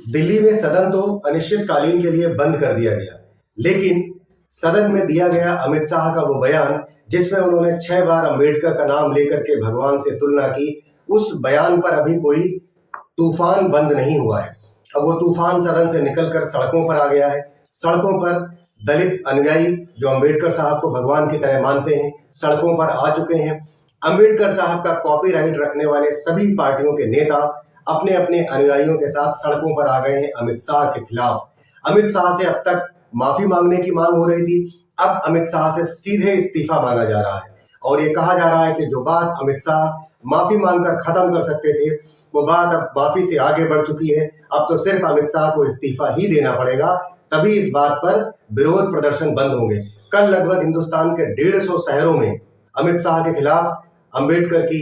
दिल्ली में सदन तो अनिश्चितकालीन के लिए बंद कर दिया गया, लेकिन सदन में दिया गया अमित शाह का वो बयान जिसमें उन्होंने 6 बार अंबेडकर का नाम लेकर के भगवान से तुलना की, उस बयान पर अभी कोई तूफान बंद नहीं हुआ है। अब वो तूफान सदन से निकलकर सड़कों पर आ गया है। सड़कों पर दलित अनुयायी जो अंबेडकर साहब को भगवान की तरह मानते हैं, सड़कों पर आ चुके हैं। अंबेडकर साहब का कॉपीराइट रखने वाले सभी पार्टियों के नेता अपने अपने अनुयायियों के साथ सड़कों पर आ गए हैं अमित शाह के खिलाफ। अमित शाह से अब तक माफी मांगने की मांग हो रही थी, अब अमित शाह से सीधे इस्तीफा मांगा जा रहा है और ये कहा जा रहा है कि जो बात अमित शाह माफी मांगकर खत्म कर सकते थे, वो बात अब माफी से आगे बढ़ चुकी है। अब तो सिर्फ अमित शाह को इस्तीफा ही देना पड़ेगा, तभी इस बात पर विरोध प्रदर्शन बंद होंगे। कल लगभग हिंदुस्तान के 150 शहरों में अमित शाह के खिलाफ अंबेडकर की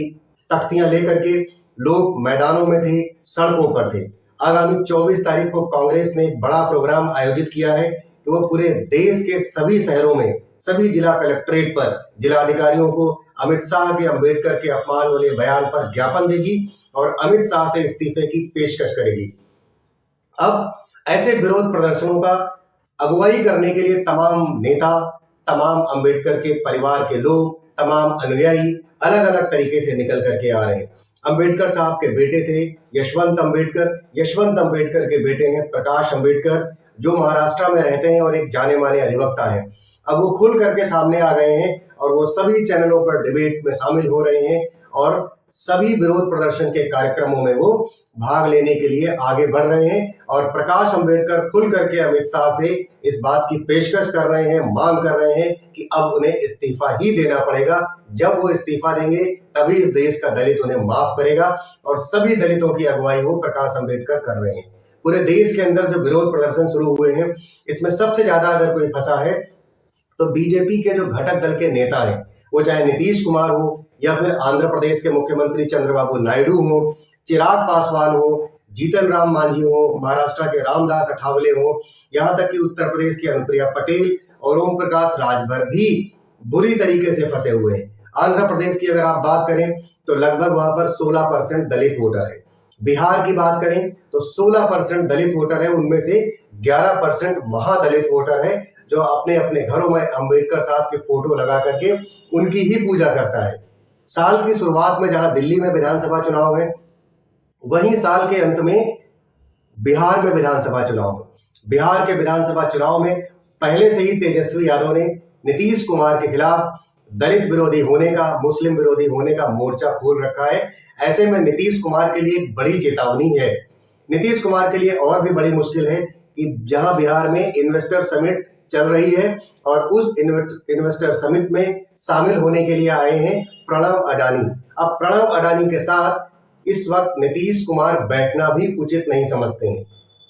तख्तियां लेकर के लोग मैदानों में थे, सड़कों पर थे। आगामी 24 तारीख को कांग्रेस ने एक बड़ा प्रोग्राम आयोजित किया है कि वो पूरे देश के सभी शहरों में, सभी जिला कलेक्ट्रेट पर जिलाधिकारियों को अमित शाह के अंबेडकर के अपमान वाले बयान पर ज्ञापन देगी और अमित शाह से इस्तीफे की पेशकश करेगी। अब ऐसे विरोध प्रदर्शनों का अगुवाई करने के लिए तमाम नेता, तमाम अंबेडकर के परिवार के लोग, तमाम अनुयायी अलग अलग तरीके से निकल करके आ रहे हैं। अंबेडकर साहब के बेटे थे यशवंत अंबेडकर के बेटे हैं प्रकाश अंबेडकर, जो महाराष्ट्र में रहते हैं और एक जाने माने अधिवक्ता हैं। अब वो खुल करके सामने आ गए हैं और वो सभी चैनलों पर डिबेट में शामिल हो रहे हैं और सभी विरोध प्रदर्शन के कार्यक्रमों में वो भाग लेने के लिए आगे बढ़ रहे हैं और प्रकाश अंबेडकर खुल करके अमित शाह से इस बात की पेशकश कर रहे हैं, मांग कर रहे हैं कि अब उन्हें इस्तीफा ही देना पड़ेगा। जब वो इस्तीफा देंगे तभी इस देश का दलित उन्हें माफ करेगा और सभी दलितों की अगुवाई वो प्रकाश अंबेडकर कर रहे हैं। पूरे देश के अंदर जो विरोध प्रदर्शन शुरू हुए हैं, इसमें सबसे ज्यादा अगर कोई फंसा है तो बीजेपी के जो घटक दल के नेता हैं, वो चाहे नीतीश कुमार हो या फिर आंध्र प्रदेश के मुख्यमंत्री चंद्रबाबू नायडू हो, चिराग पासवान हो, जीतन राम मांझी हो, महाराष्ट्र के रामदास अठावले हो, यहाँ तक कि उत्तर प्रदेश की अनुप्रिया पटेल और ओम प्रकाश राजभर भी बुरी तरीके से फंसे हुए हैं। आंध्र प्रदेश की अगर आप बात करें तो लगभग वहां पर 16% दलित वोटर है। बिहार की बात करें तो 16% दलित वोटर है, उनमें से 11% महादलित वोटर है जो अपने अपने घरों में अंबेडकर साहब के फोटो लगा करके उनकी ही पूजा करता है। साल की शुरुआत में जहां दिल्ली में विधानसभा चुनाव है, वहीं साल के अंत में बिहार में विधानसभा चुनाव है। बिहार के विधानसभा चुनाव में पहले से ही तेजस्वी यादव ने नीतीश कुमार के खिलाफ दलित विरोधी होने का, मुस्लिम विरोधी होने का मोर्चा खोल रखा है। ऐसे में नीतीश कुमार के लिए एक बड़ी चेतावनी है। नीतीश कुमार के लिए और भी बड़ी मुश्किल है कि जहां बिहार में इन्वेस्टर समिट चल रही है और उस इन्वेस्टर समिट में शामिल होने के लिए आए हैं प्रणव अडानी। अब प्रणव अडानी के साथ इस वक्त नीतीश कुमार बैठना भी उचित नहीं समझते हैं।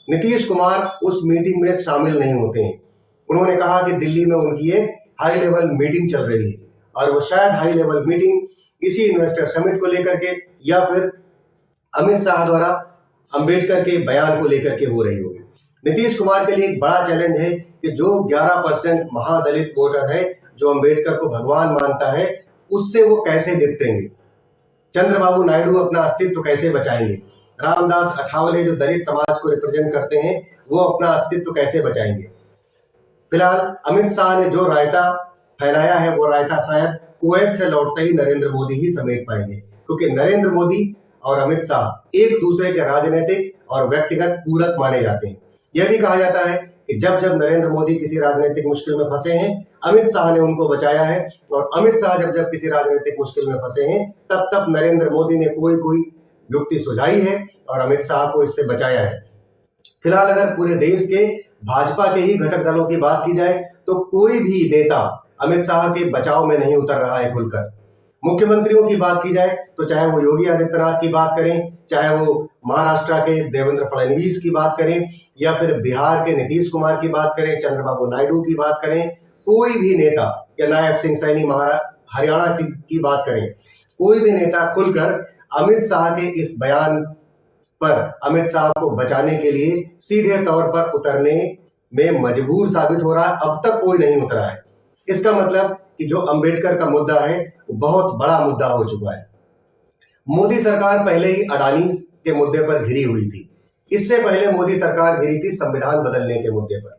नीतीश कुमार उस मीटिंग में शामिल नहीं होते हैं। उन्होंने कहा कि दिल्ली में उनकी एक हाई लेवल मीटिंग चल रही है और वो शायद हाई लेवल मीटिंग इसी इन्वेस्टर समिट को लेकर के या फिर अमित शाह द्वारा अंबेडकर के बयान को लेकर के हो रही होगी। नीतीश कुमार के लिए एक बड़ा चैलेंज है कि जो 11% महादलित वोटर है जो अंबेडकर को भगवान मानता है, उससे वो कैसे निपटेंगे। चंद्रबाबू नायडू अपना अस्तित्व कैसे बचाएंगे। रामदास अठावले जो दलित समाज को रिप्रेजेंट करते हैं, वो अपना अस्तित्व कैसे बचाएंगे। फिलहाल अमित शाह ने जो रायता फैलाया है, वो रायता शायद कुवैत से लौटते ही नरेंद्र मोदी ही समेट पाएंगे, क्योंकि नरेंद्र मोदी और अमित शाह एक दूसरे के राजनीतिक और व्यक्तिगत पूरक माने जाते हैं। यह भी कहा जाता है कि जब जब नरेंद्र मोदी किसी राजनीतिक मुश्किल में फंसे हैं, अमित शाह ने उनको बचाया है और अमित शाह जब जब किसी राजनीतिक मुश्किल में फंसे हैं, तब तब नरेंद्र मोदी ने कोई युक्ति सुझाई है और अमित शाह को इससे बचाया है। फिलहाल अगर पूरे देश के भाजपा के ही घटक दलों की बात की जाए तो कोई भी नेता अमित शाह के बचाव में नहीं उतर रहा है खुलकर। मुख्यमंत्रियों की बात की जाए तो चाहे वो योगी आदित्यनाथ की बात करें, चाहे वो महाराष्ट्र के देवेंद्र फडणवीस की बात करें या फिर बिहार के नीतीश कुमार की बात करें, चंद्रबाबू नायडू की बात करें, कोई भी नेता या नायब सिंह सैनी हरियाणा की बात करें, कोई भी नेता खुलकर अमित शाह के इस बयान पर अमित शाह को बचाने के लिए सीधे तौर पर उतरने में मजबूर साबित हो रहा है। अब तक कोई नहीं उतरा है। इसका मतलब कि जो अंबेडकर का मुद्दा है वो बहुत बड़ा मुद्दा हो चुका है। मोदी सरकार पहले ही अडानी के मुद्दे पर घिरी हुई थी। इससे पहले मोदी सरकार घिरी थी संविधान बदलने के मुद्दे पर।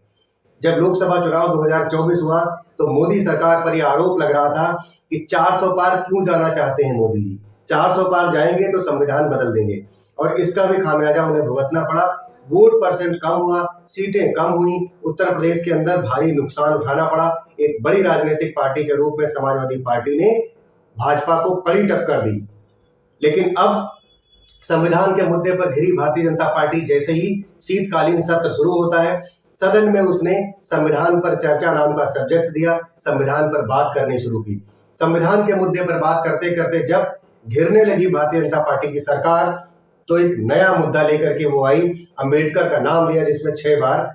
जब लोकसभा चुनाव 2024 हुआ तो मोदी सरकार पर यह आरोप लग रहा था कि 400 पार क्यों जाना चाहते हैं मोदी जी, 400 पार जाएंगे तो संविधान बदल देंगे, और इसका भी खामियाजा उन्हें भुगतना पड़ा। वोट परसेंट कम हुआ, सीटें कम हुई, उत्तर प्रदेश के अंदर भारी नुकसान उठाना पड़ा। एक बड़ी राजनीतिक पार्टी के रूप में समाजवादी पार्टी ने भाजपा को कड़ी टक्कर दी। लेकिन अब संविधान के मुद्दे पर घिरी भारतीय जनता पार्टी जैसे ही शीतकालीन सत्र शुरू होता है, सदन में उसने संविधान पर चर्चा नाम का सब्जेक्ट दिया, संविधान पर बात करनी शुरू की। संविधान के मुद्दे पर बात करते करते जब घिरने लगी भारतीय जनता पार्टी की सरकार, तो एक नया मुद्दा लेकर के वो आई, अंबेडकर का नाम लिया, जिसमें 6 बार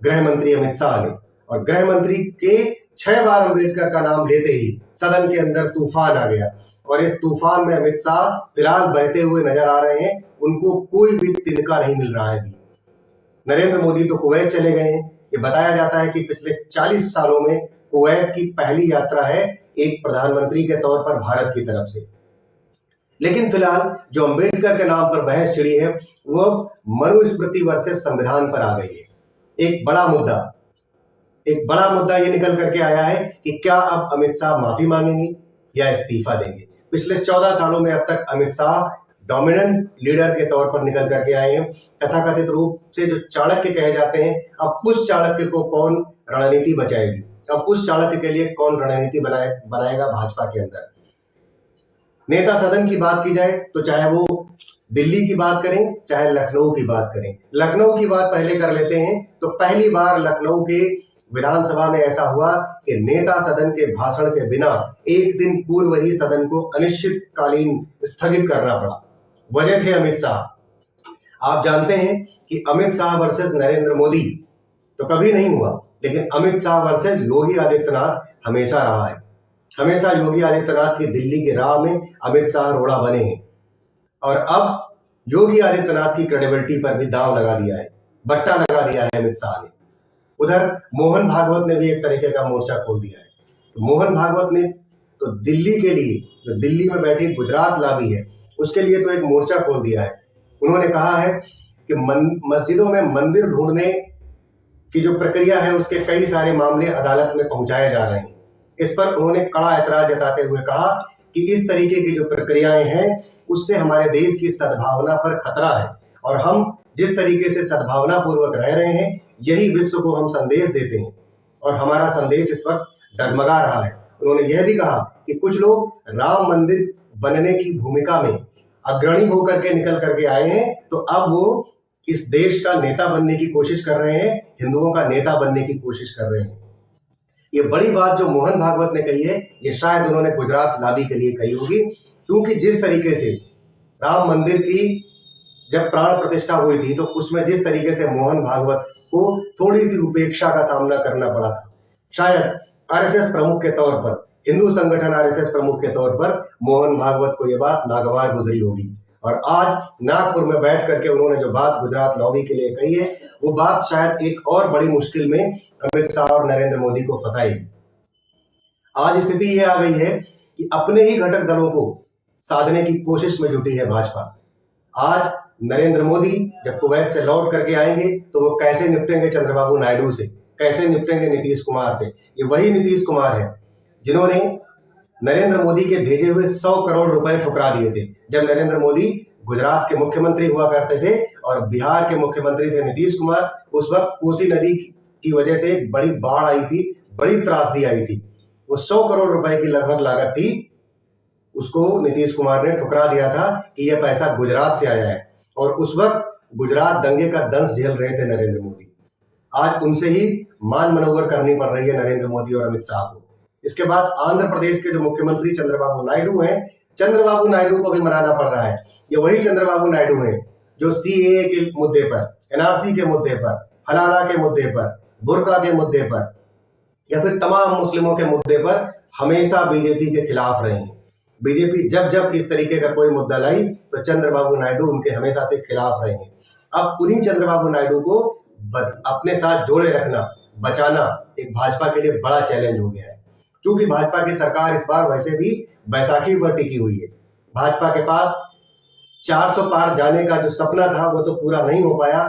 गृह मंत्री अमित शाह ने, और गृह मंत्री के 6 बार अंबेडकर का नाम लेते ही सदन के अंदर तूफान आ गया। और इस तूफान में अमित शाह फिलहाल बहते हुए नजर आ रहे हैं, उनको कोई भी तिनका नहीं मिल रहा है अभी। नरेंद्र मोदी तो कुवैत चले गए हैं। ये बताया जाता है कि पिछले 40 सालों में कुवैत की पहली यात्रा है एक प्रधानमंत्री के तौर पर भारत की तरफ से। लेकिन फिलहाल जो अंबेडकर के नाम पर बहस छिड़ी है, वो मनुस्मृति वर्सेस संविधान पर आ गई है। एक बड़ा मुद्दा ये निकल करके आया है कि क्या अब अमित शाह माफी मांगेंगे या इस्तीफा देंगे। पिछले 14 सालों में अब तक अमित शाह डोमिनेंट लीडर के तौर पर निकल करके आए हैं, तथाकथित रूप से जो चाणक्य कहे जाते हैं। अब उस चाणक्य को कौन रणनीति बचाएगी, अब उस चाणक्य के लिए कौन रणनीति बनाएगा भाजपा के अंदर। नेता सदन की बात की जाए तो चाहे वो दिल्ली की बात करें, चाहे लखनऊ की बात करें। लखनऊ की बात पहले कर लेते हैं। तो पहली बार लखनऊ के विधानसभा में ऐसा हुआ कि नेता सदन के भाषण के बिना एक दिन पूर्व ही सदन को अनिश्चितकालीन स्थगित करना पड़ा। वजह थे अमित शाह। आप जानते हैं कि अमित शाह वर्सेस नरेंद्र मोदी तो कभी नहीं हुआ, लेकिन अमित शाह वर्सेस योगी आदित्यनाथ हमेशा रहा है। हमेशा योगी आदित्यनाथ की दिल्ली की राह में अमित शाह रोड़ा बने हैं, और अब योगी आदित्यनाथ की क्रेडिबिलिटी पर भी दांव लगा दिया है, बट्टा लगा दिया है अमित शाह ने। उधर मोहन भागवत ने भी एक तरीके का मोर्चा खोल दिया है। तो मोहन भागवत ने तो दिल्ली के लिए, जो दिल्ली में बैठी गुजरात लॉबी है, उसके लिए तो एक मोर्चा खोल दिया है। उन्होंने कहा है कि मस्जिदों में मंदिर ढूंढने की जो प्रक्रिया है, उसके कई सारे मामले अदालत में पहुंचाए जा रहे हैं। इस पर उन्होंने कड़ा ऐतराज जताते हुए कहा कि इस तरीके की जो प्रक्रियाएं हैं, उससे हमारे देश की सद्भावना पर खतरा है, और हम जिस तरीके से सद्भावना पूर्वक रह रहे हैं, यही विश्व को हम संदेश देते हैं, और हमारा संदेश इस वक्त डगमगा रहा है। उन्होंने यह भी कहा कि कुछ लोग राम मंदिर बनने की भूमिका में अग्रणी होकर के निकल करके आए हैं, तो अब वो इस देश का नेता बनने की कोशिश कर रहे हैं, हिंदुओं का नेता बनने की कोशिश कर रहे हैं। ये बड़ी बात जो मोहन भागवत ने कही है, ये शायद उन्होंने गुजरात लॉबी के लिए कही होगी, क्योंकि जिस तरीके से राम मंदिर की जब प्राण प्रतिष्ठा हुई थी, तो उसमें जिस तरीके से मोहन भागवत को थोड़ी सी उपेक्षा का सामना करना पड़ा था, शायद आरएसएस प्रमुख के तौर पर, हिंदू संगठन आरएसएस प्रमुख के तौर पर मोहन भागवत को यह बात नागवार गुजरी होगी। और आज नागपुर में बैठ करके उन्होंने जो बात गुजरात लॉबी के लिए कही है, वो बात शायद एक और बड़ी मुश्किल में अमित शाह और नरेंद्र मोदी को फंसाएगी। आज स्थिति यह आ गई है कि अपने ही घटक दलों को साधने की कोशिश में जुटी है भाजपा। आज नरेंद्र मोदी जब कुवैत से लौट करके आएंगे, तो वो कैसे निपटेंगे चंद्रबाबू नायडू से, कैसे निपटेंगे नीतीश कुमार से। ये वही नीतीश कुमार है जिन्होंने नरेंद्र मोदी के भेजे हुए 100 करोड़ रुपए ठुकरा दिए थे, जब नरेंद्र मोदी गुजरात के मुख्यमंत्री हुआ करते थे और बिहार के मुख्यमंत्री थे नीतीश कुमार। उस वक्त कोसी नदी की वजह से एक बड़ी बाढ़ आई थी, बड़ी त्रासदी आई थी। वो 100 करोड़ रुपए की लगभग लागत थी, उसको नीतीश कुमार ने ठुकरा दिया था कि यह पैसा गुजरात से आया है, और उस वक्त गुजरात दंगे का दंश झेल रहे थे नरेंद्र मोदी। आज उनसे ही मान मनोवर करनी पड़ रही है नरेंद्र मोदी और अमित शाह को। इसके बाद आंध्र प्रदेश के जो मुख्यमंत्री चंद्रबाबू नायडू हैं, चंद्रबाबू नायडू को भी मनाना पड़ रहा है। ये वही चंद्रबाबू नायडू हैं जो सीएए के मुद्दे पर, एनआरसी के मुद्दे पर, फलाना के मुद्दे पर, बुर्का के मुद्दे पर, या फिर तमाम मुस्लिमों के मुद्दे पर हमेशा बीजेपी के खिलाफ रहे हैं। बीजेपी जब जब इस तरीके का कोई मुद्दा लाई, तो चंद्रबाबू नायडू उनके हमेशा से खिलाफ रहे हैं। अब उन्हीं चंद्रबाबू नायडू को अपने साथ जोड़े रखना, बचाना एक भाजपा के लिए बड़ा चैलेंज हो गया है, क्योंकि भाजपा की सरकार इस बार वैसे भी बैसाखी पर टिकी हुई है। भाजपा के पास 400 पार जाने का जो सपना था वो तो पूरा नहीं हो पाया,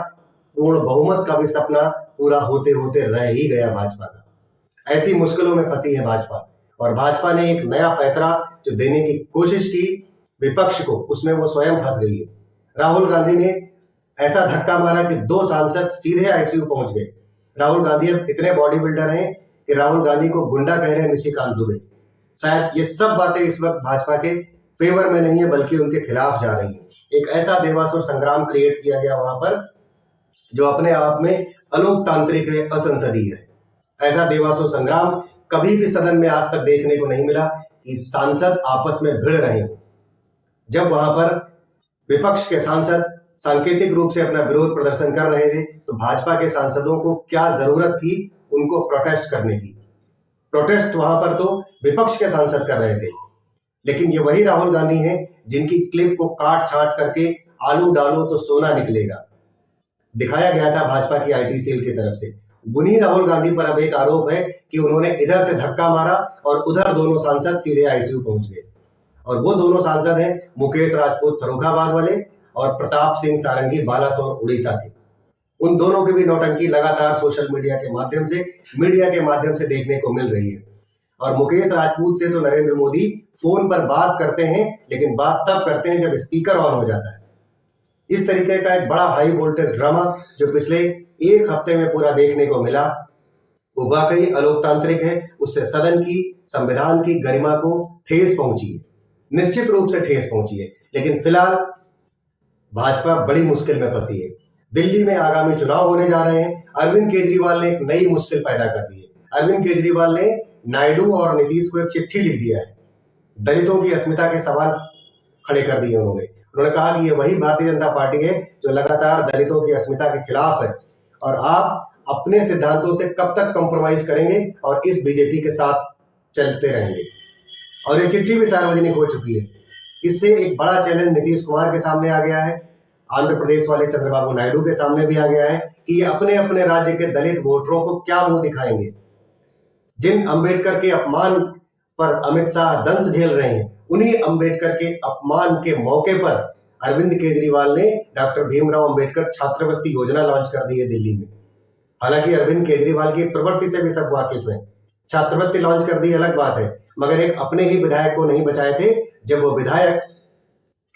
पूर्ण बहुमत का भी सपना पूरा होते होते रह ही गया भाजपा का। ऐसी मुश्किलों में फंसी है भाजपा, और भाजपा ने एक नया पैंतरा जो देने की कोशिश की विपक्ष को, उसमें वो स्वयं फंस गई है। राहुल गांधी ने ऐसा धक्का मारा कि 2 सांसद सीधे आईसीयू पहुंच गए। राहुल गांधी अब इतने बॉडी बिल्डर हैं कि राहुल गांधी को गुंडा कह रहे हैं निशिकांत दुबे। शायद ये सब बातें इस वक्त भाजपा के फेवर में नहीं है बल्कि उनके खिलाफ जा रही है। एक ऐसा देवासुर संग्राम क्रिएट किया गया वहां पर जो अपने आप में अलोकतांत्रिक है, असंसदीय है। ऐसा देवासुर संग्राम कभी भी सदन में आज तक देखने को नहीं मिला कि सांसद आपस में भिड़ रहे हो। जब वहां पर विपक्ष के सांसद सांकेतिक रूप से अपना विरोध प्रदर्शन कर रहे थे तो भाजपा के सांसदों को क्या जरूरत थी उनको प्रोटेस्ट करने की। प्रोटेस्ट वहां पर तो विपक्ष के सांसद कर रहे थे, लेकिन ये वही राहुल गांधी हैं जिनकी क्लिप को काट छांट करके आलू डालो तो सोना निकलेगा दिखाया गया था भाजपा की आईटी सेल की तरफ से। उन्हीं राहुल गांधी पर अब एक आरोप है कि उन्होंने इधर से धक्का मारा और उधर दोनों सांसद सीधे आईसीयू पहुंच गए। और वो दोनों सांसद हैं मुकेश राजपूत फर्रुखाबाद वाले और प्रताप सिंह सारंगी बालासोर उड़ीसा के। उन दोनों की भी नौटंकी लगातार सोशल मीडिया के माध्यम से देखने को मिल रही है। और मुकेश राजपूत से तो नरेंद्र मोदी फोन पर बात करते हैं, लेकिन बात तब करते हैं जब स्पीकर ऑन हो जाता है। इस तरीके का एक बड़ा हाई वोल्टेज ड्रामा जो पिछले 1 हफ्ते में पूरा देखने को मिला वो वाकई अलोकतांत्रिक है। उससे सदन की, संविधान की गरिमा को ठेस पहुंची है, निश्चित रूप से ठेस पहुंची है। लेकिन फिलहाल भाजपा बड़ी मुश्किल में फंसी है। दिल्ली में आगामी चुनाव होने जा रहे हैं। अरविंद केजरीवाल ने एक नई मुश्किल पैदा कर दी है। अरविंद केजरीवाल ने नायडू और नीतीश को एक चिट्ठी लिख दिया है। दलितों की अस्मिता के सवाल खड़े कर दिए उन्होंने कहा कि ये वही भारतीय जनता पार्टी है जो लगातार दलितों की अस्मिता के खिलाफ है और आप अपने सिद्धांतों से कब तक कॉम्प्रोमाइज करेंगे और इस बीजेपी के साथ चलते रहेंगे। और ये चिट्ठी भी सार्वजनिक हो चुकी है। इससे एक बड़ा चैलेंज नीतीश कुमार के सामने आ गया है, आंध्र प्रदेश वाले चंद्रबाबू नायडू के सामने भी आ गया है कि ये अपने अपने राज्य के दलित वोटरों को क्या मुंह दिखाएंगे। जिन अंबेडकर के अपमान पर अमित शाह दंश झेल रहे हैं, उन्हीं अंबेडकर के अपमान के मौके पर अरविंद केजरीवाल ने डॉक्टर भीमराव अंबेडकर छात्रवृत्ति योजना लॉन्च कर दी है दिल्ली में। हालांकि अरविंद केजरीवाल की प्रवृत्ति से भी सब वाकिफ हैं। छात्रवृत्ति लॉन्च कर दी अलग बात है, मगर एक अपने ही विधायक को नहीं बचाए थे जब वो विधायक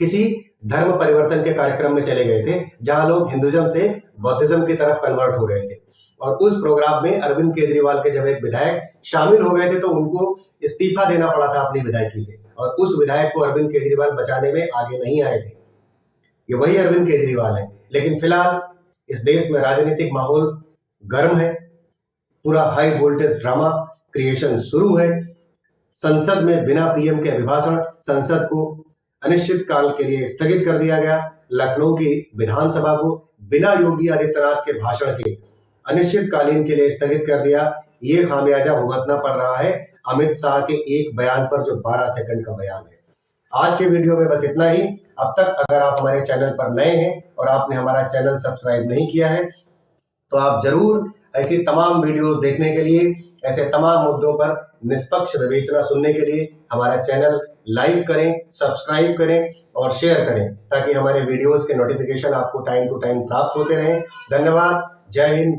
किसी धर्म परिवर्तन के कार्यक्रम में चले गए थे जहां लोग हिंदुइज्म से बौद्धिज्म की तरफ कन्वर्ट हो रहे थे। और उस प्रोग्राम में अरविंद केजरीवाल के जब एक विधायक शामिल हो गए थे तो उनको इस्तीफा देना पड़ा था अपनी विधायकी से, और उस विधायक को अरविंद केजरीवाल बचाने में आगे नहीं आए थे। ये वही अरविंद केजरीवाल है। लेकिन फिलहाल इस देश में राजनीतिक माहौल गर्म है, पूरा हाई वोल्टेज ड्रामा क्रिएशन शुरू है। संसद में बिना पीएम के अभिभाषण, संसद को अनिश्चित काल के लिए स्थगित कर दिया गया। लखनऊ की विधानसभा को बिना योगी आदित्यनाथ के भाषण के अनिश्चितकालीन के लिए स्थगित कर दिया। ये खामियाजा भुगतना पड़ रहा है अमित शाह के एक बयान पर जो 12 सेकंड का बयान है। आज के वीडियो में बस इतना ही। अब तक अगर आप हमारे चैनल पर नए हैं और आपने हमारा चैनल सब्सक्राइब नहीं किया है तो आप जरूर ऐसी तमाम वीडियोस देखने के लिए, ऐसे तमाम मुद्दों पर निष्पक्ष विवेचना सुनने के लिए हमारा चैनल लाइक करें, सब्सक्राइब करें और शेयर करें ताकि हमारे वीडियोस के नोटिफिकेशन आपको टाइम टू टाइम प्राप्त होते रहें। धन्यवाद। जय हिंद।